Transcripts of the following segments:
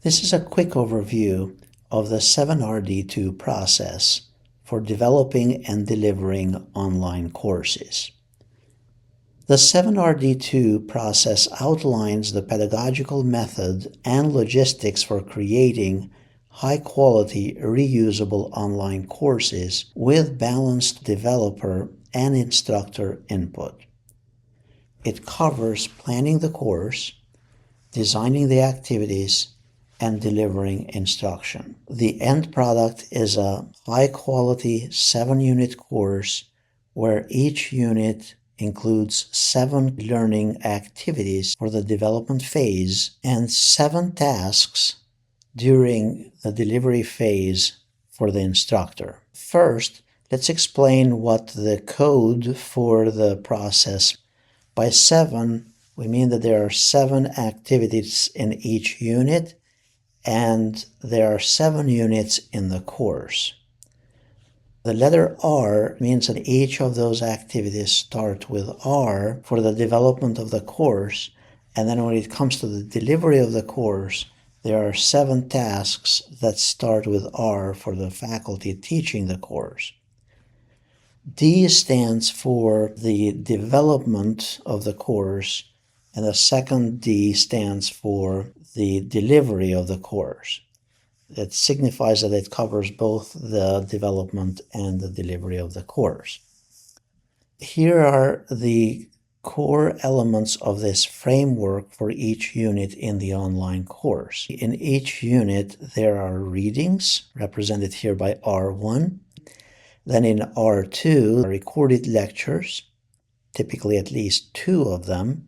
This is a quick overview of the 7RD2 process for developing and delivering online courses. The 7RD2 process outlines the pedagogical method and logistics for creating high-quality, reusable online courses with balanced developer and instructor input. It covers planning the course, designing the activities, and delivering instruction. The end product is a high-quality 7-unit course where each unit includes 7 learning activities for the development phase and 7 tasks during the delivery phase for the instructor. First, let's explain what the code for the process. By 7, we mean that there are 7 activities in each unit, and there are 7 units in the course. The letter R means that each of those activities start with R for the development of the course, and then when it comes to the delivery of the course, there are 7 tasks that start with R for the faculty teaching the course. D stands for the development of the course, and the second D stands for the delivery of the course. It signifies that it covers both the development and the delivery of the course. Here are the core elements of this framework for each unit in the online course. In each unit, there are readings, represented here by R1. Then in R2, recorded lectures, typically at least 2 of them.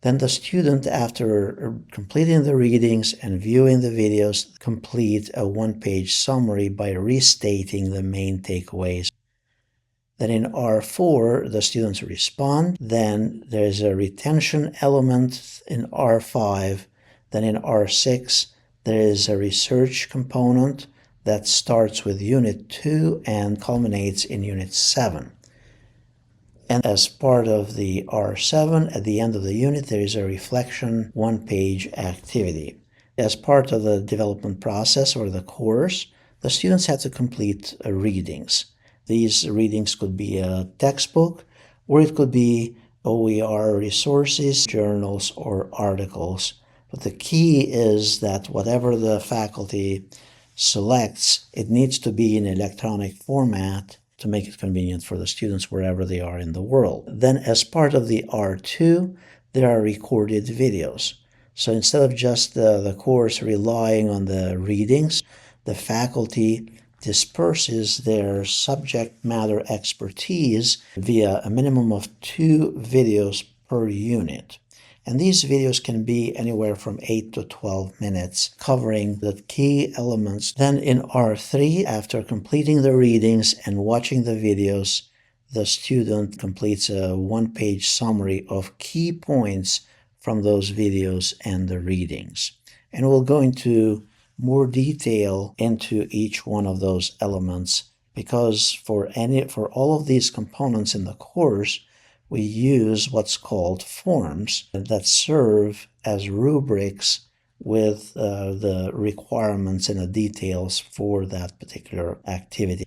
Then the student, after completing the readings and viewing the videos, complete a 1-page summary by restating the main takeaways. Then in R4, the students respond. Then there's a retention element in R5. Then in R6, there is a research component that starts with Unit 2 and culminates in Unit 7. And as part of the R7, at the end of the unit, there is a reflection 1-page activity. As part of the development process or the course, the students have to complete readings. These readings could be a textbook, or it could be OER resources, journals, or articles. But the key is that whatever the faculty selects, it needs to be in electronic format to make it convenient for the students wherever they are in the world. Then as part of the R2, there are recorded videos. So instead of just the course relying on the readings, the faculty disperses their subject matter expertise via a minimum of 2 videos per unit. And these videos can be anywhere from 8 to 12 minutes, covering the key elements. Then in R3, after completing the readings and watching the videos, the student completes a 1-page summary of key points from those videos and the readings. And we'll go into more detail into each one of those elements, because for all of these components in the course, we use what's called forms that serve as rubrics with the requirements and the details for that particular activity.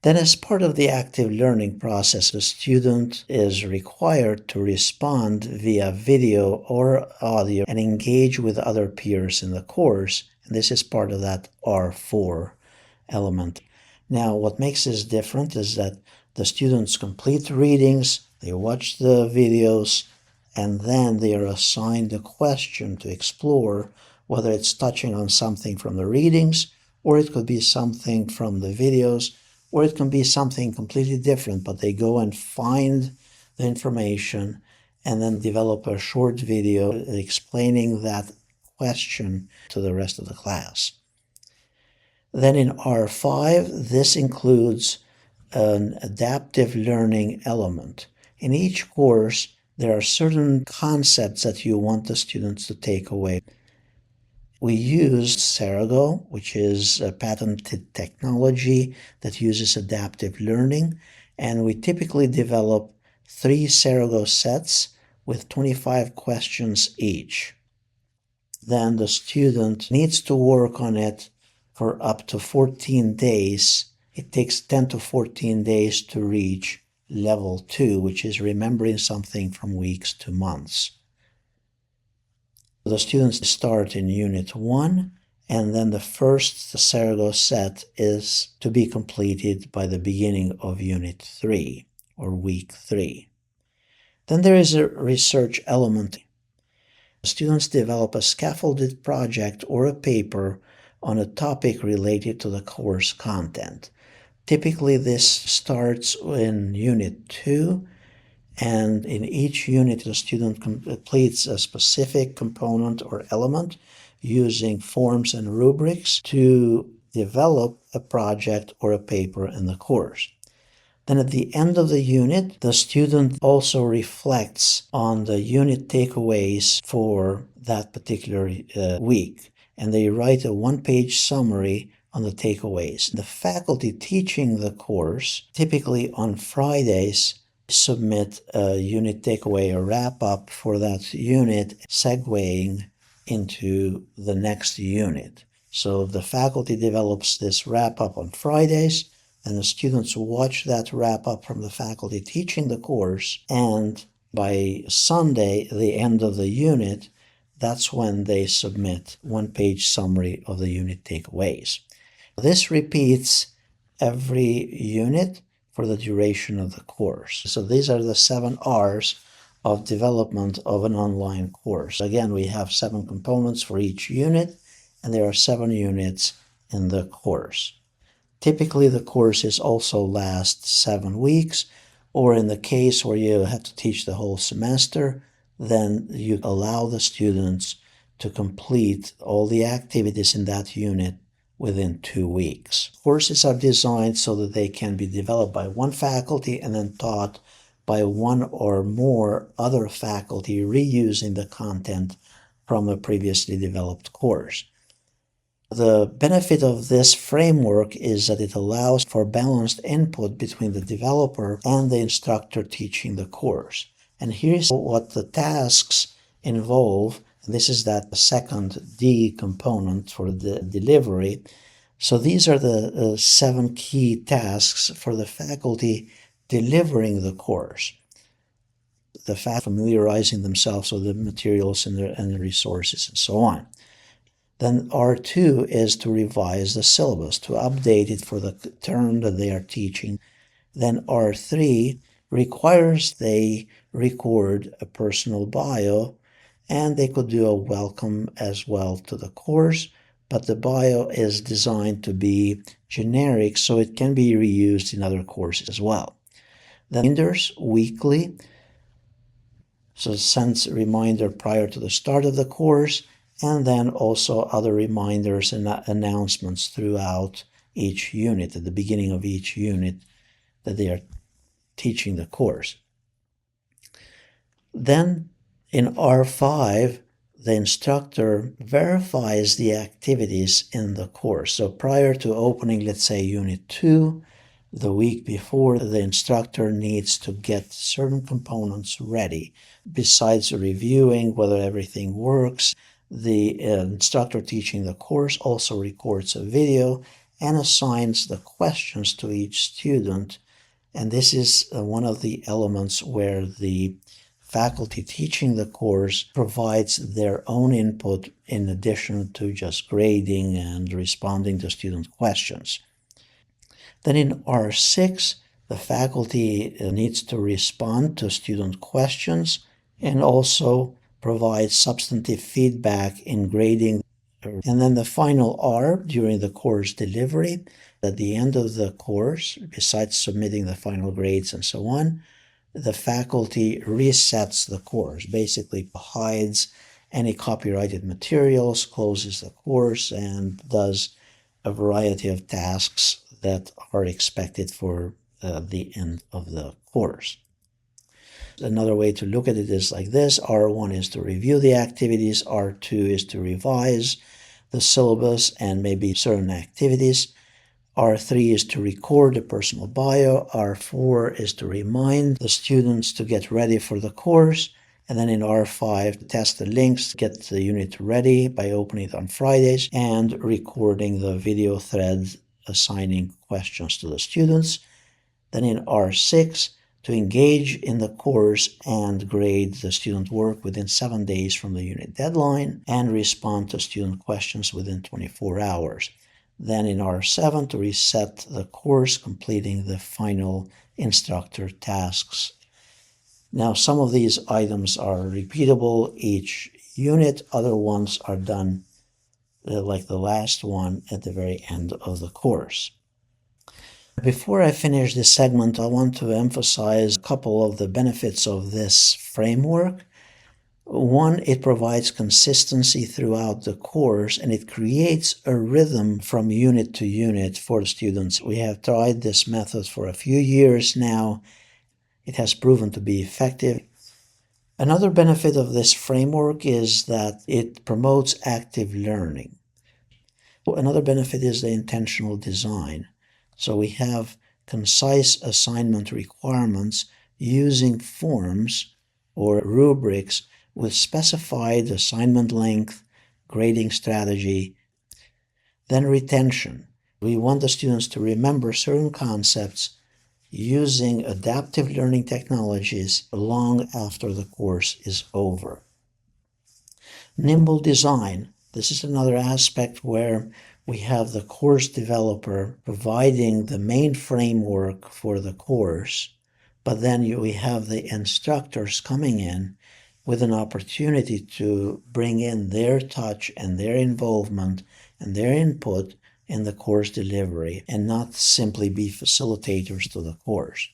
Then as part of the active learning process, the student is required to respond via video or audio and engage with other peers in the course. And this is part of that R4 element. Now, what makes this different is that the students complete readings, they watch the videos, and then they are assigned a question to explore, whether it's touching on something from the readings, or it could be something from the videos, or it can be something completely different, but they go and find the information and then develop a short video explaining that question to the rest of the class. Then in R5, this includes an adaptive learning element. In each course, there are certain concepts that you want the students to take away. We use Sarago, which is a patented technology that uses adaptive learning, and we typically develop 3 Sarago sets with 25 questions each. then the student needs to work on it for up to 14 days. It takes 10 to 14 days to reach level 2, which is remembering something from weeks to months. The students start in Unit 1, and then the first Sarago set is to be completed by the beginning of Unit 3, or Week 3. Then there is a research element. Students develop a scaffolded project or a paper on a topic related to the course content. Typically, this starts in Unit 2, and in each unit, the student completes a specific component or element using forms and rubrics to develop a project or a paper in the course. Then at the end of the unit, the student also reflects on the unit takeaways for that particular week, and they write a one-page summary on the takeaways. The faculty teaching the course, typically on Fridays, submit a unit takeaway or wrap-up for that unit, segueing into the next unit. So the faculty develops this wrap-up on Fridays, and the students watch that wrap-up from the faculty teaching the course, and by Sunday, the end of the unit, that's when they submit one-page summary of the unit takeaways. This repeats every unit for the duration of the course. So these are the 7 R's of development of an online course. Again, we have 7 components for each unit, and there are 7 units in the course. Typically, the courses also last 7 weeks, or in the case where you have to teach the whole semester, then you allow the students to complete all the activities in that unit within 2 weeks. Courses are designed so that they can be developed by one faculty and then taught by one or more other faculty, reusing the content from a previously developed course. The benefit of this framework is that it allows for balanced input between the developer and the instructor teaching the course. And here's what the tasks involve. This is that second D component for the delivery. So these are the 7 key tasks for the faculty delivering the course. The faculty familiarizing themselves with the materials and the resources and so on. Then R2 is to revise the syllabus, to update it for the term that they are teaching. Then R3 requires they record a personal bio, and they could do a welcome as well to the course, but the bio is designed to be generic so it can be reused in other courses as well. Then reminders weekly, so sends a reminder prior to the start of the course, and then also other reminders and announcements throughout each unit, at the beginning of each unit that they are teaching the course. Then in R5, the instructor verifies the activities in the course. So prior to opening, let's say, Unit 2, the week before, the instructor needs to get certain components ready. Besides reviewing whether everything works, the instructor teaching the course also records a video and assigns the questions to each student. And this is one of the elements where the faculty teaching the course provides their own input in addition to just grading and responding to student questions. Then in R6, the faculty needs to respond to student questions and also provide substantive feedback in grading. And then the final R during the course delivery, at the end of the course, besides submitting the final grades and so on, the faculty resets the course, basically hides any copyrighted materials, closes the course, and does a variety of tasks that are expected for the end of the course. Another way to look at it is like this. R1 is to review the activities. R2 is to revise the syllabus and maybe certain activities. R3 is to record a personal bio. R4 is to remind the students to get ready for the course. And then in R5, test the links, get the unit ready by opening it on Fridays and recording the video thread assigning questions to the students. Then in R6, to engage in the course and grade the student work within 7 days from the unit deadline and respond to student questions within 24 hours. Then in R7, to reset the course, completing the final instructor tasks. Now, some of these items are repeatable each unit. Other ones are done like the last one at the very end of the course. Before I finish this segment, I want to emphasize a couple of the benefits of this framework. One, it provides consistency throughout the course and it creates a rhythm from unit to unit for the students. We have tried this method for a few years now. It has proven to be effective. Another benefit of this framework is that it promotes active learning. Another benefit is the intentional design. So we have concise assignment requirements using forms or rubrics with specified assignment length, grading strategy. Then retention. We want the students to remember certain concepts using adaptive learning technologies long after the course is over. Nimble design. This is another aspect where we have the course developer providing the main framework for the course, but then we have the instructors coming in with an opportunity to bring in their touch and their involvement and their input in the course delivery and not simply be facilitators to the course.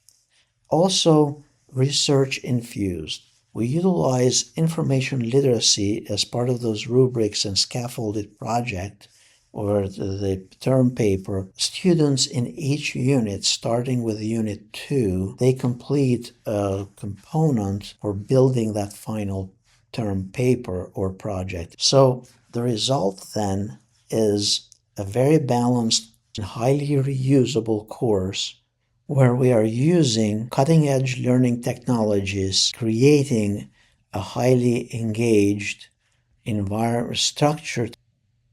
Also, research infused. We utilize information literacy as part of those rubrics and scaffolded project or the term paper. Students in each unit, starting with Unit 2, they complete a component for building that final term paper or project. So the result then is a very balanced and highly reusable course where we are using cutting-edge learning technologies, creating a highly engaged environment structure